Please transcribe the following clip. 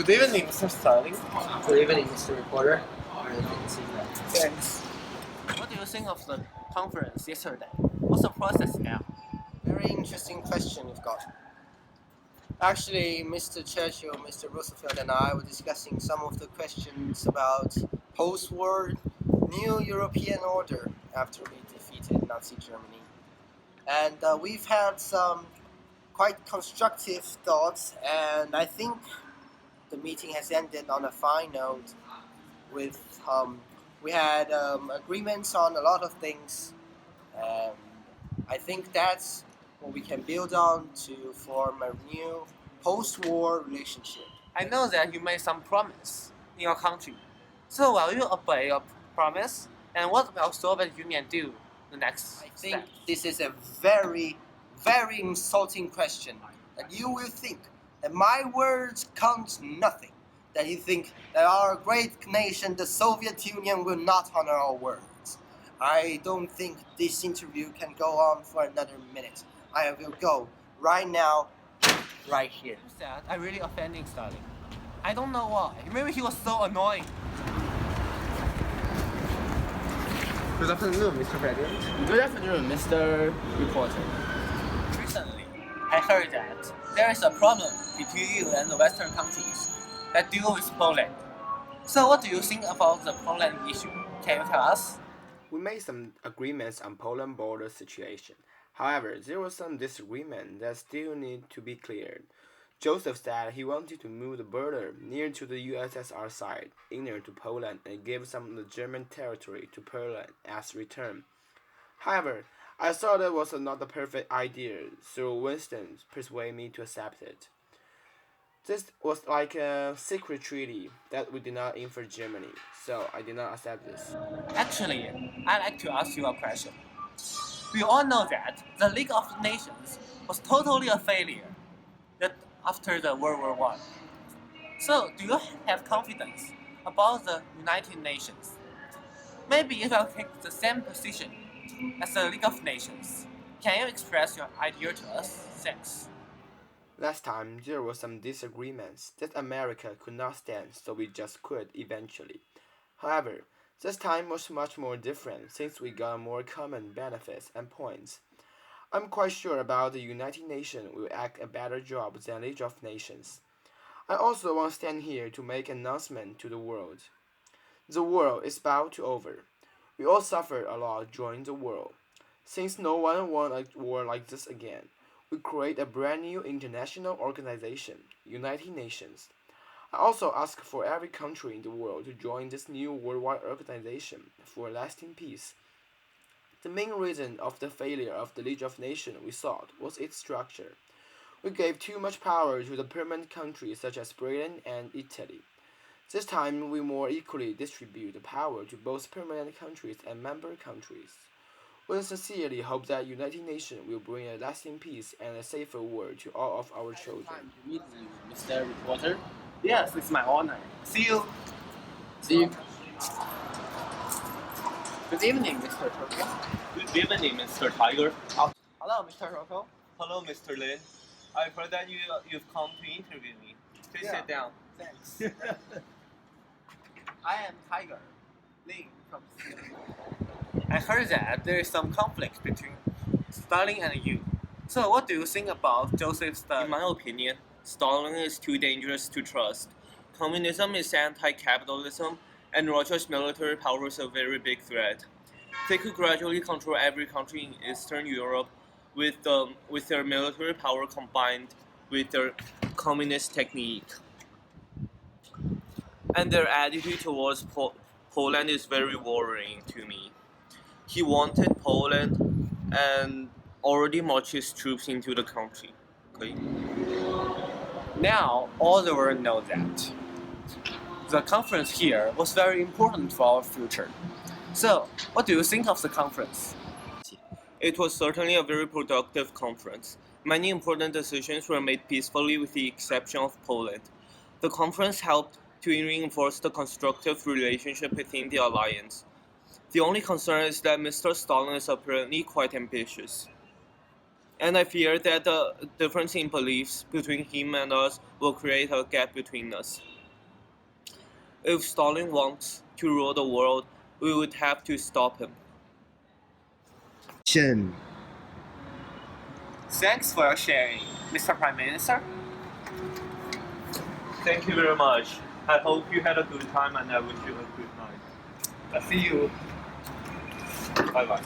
Good evening, Mr. Sterling. Good evening, Mr. Reporter. Thanks. What do you think of the conference yesterday? What's the process now? Very interesting question you've got. Actually, Mr. Churchill, Mr. Roosevelt, and I were discussing some of the questions about post-war new European order after we defeated Nazi Germany. And we've had some quite constructive thoughts, and I think the meeting has ended on a fine note with we had agreements on a lot of things. I think that's what we can build on to form a new post-war relationship. I know that you made some promise in your country. So will you obey your promise? And what will Soviet Union do the next I think step? this is a very, very insulting question. That you will think that my words count nothing. That you think that our great nation, the Soviet Union, will not honor our words. I don't think this interview can go on for another minute. I will go right now, right here. You said I really offending Stalin. I don't know why. Maybe he was so annoying. Good afternoon, Mr. President. Good afternoon, Mr. Reporter. Recently, I heard that there is a problem between you and the Western countries that deal with Poland. So what do you think about the Poland issue? Can you tell us? We made some agreements on Poland border situation. However, there was some disagreement that still need to be cleared. Joseph said he wanted to move the border near to the USSR side, inner to Poland, and give some of the German territory to Poland as return. However, I thought it was not the perfect idea, so Winston persuaded me to accept it. This was like a secret treaty that we did not influence Germany, so I did not accept this. Actually, I'd like to ask you a question. We all know that the League of Nations was totally a failure that after the World War I. So, do you have confidence about the United Nations? Maybe it will take the same position as the League of Nations. Can you express your idea to us? Thanks. Last time there were some disagreements that America could not stand, so we just quit eventually. However, this time was much more different since we got more common benefits and points. I'm quite sure about the United Nations will act a better job than League of Nations. I also want to stand here to make an announcement to the world. The war is about to over. We all suffered a lot during the war. Since no one wants a war like this again, we create a brand new international organization, United Nations. I also ask for every country in the world to join this new worldwide organization for lasting peace. The main reason of the failure of the League of Nations we thought was its structure. We gave too much power to the permanent countries such as Britain and Italy. This time we more equally distribute the power to both permanent countries and member countries. We sincerely hope that United Nations will bring a lasting peace and a safer world to all of our children. Time to meet you, Mr. Reporter. Yes, it's my honor. See you. See you. Good evening, Mr. Turtle. Good evening, Mr. Tiger. Hello, Mr. Turtle. Hello, Mr. Lin. I've heard that you've come to interview me. Please Yeah. sit down. Thanks. I am Tiger, Ling from Singapore. I heard that there is some conflict between Stalin and you. So what do you think about Joseph Stalin? In my opinion, Stalin is too dangerous to trust. Communism is anti-capitalism, and Russia's military power is a very big threat. They could gradually control every country in Eastern Europe with their military power combined with their communist technique. And their attitude towards Poland is very worrying to me. He wanted Poland and already marched his troops into the country. Okay? Now all the world knows that. The conference here was very important for our future. So, what do you think of the conference? It was certainly a very productive conference. Many important decisions were made peacefully with the exception of Poland. The conference helped to reinforce the constructive relationship within the alliance. The only concern is that Mr. Stalin is apparently quite ambitious. And I fear that the difference in beliefs between him and us will create a gap between us. If Stalin wants to rule the world, we would have to stop him. Thanks for your sharing, Mr. Prime Minister. Thank you very much. I hope you had a good time and I wish you a good night. I'll see you. Bye bye.